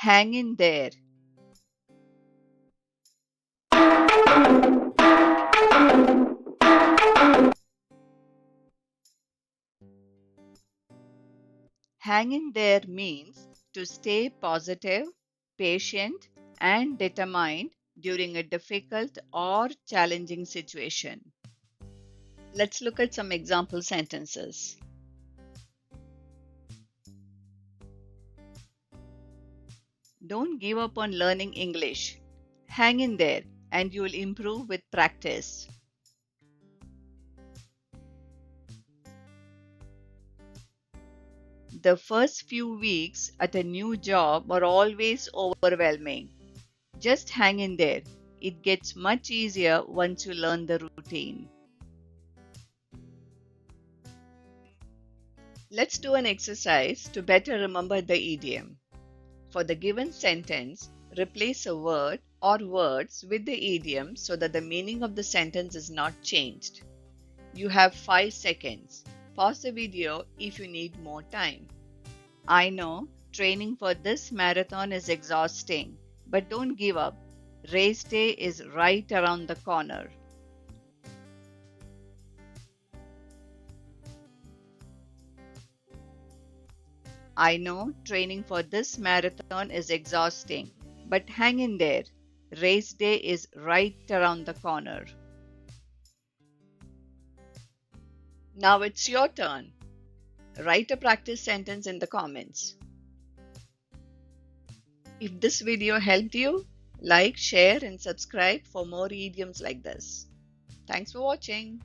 Hang in there. Hang in there means to stay positive, patient, and determined during a difficult or challenging situation. Let's look at some example sentences. Don't give up on learning English. Hang in there and you will improve with practice. The first few weeks at a new job are always overwhelming. Just hang in there. It gets much easier once you learn the routine. Let's do an exercise to better remember the idiom. For the given sentence, replace a word or words with the idiom so that the meaning of the sentence is not changed. You have 5 seconds. Pause the video if you need more time. I know training for this marathon is exhausting, but don't give up. Race day is right around the corner. I know training for this marathon is exhausting, but hang in there. Race day is right around the corner. Now it's your turn. Write a practice sentence in the comments. If this video helped you, like, share, and subscribe for more idioms like this. Thanks for watching.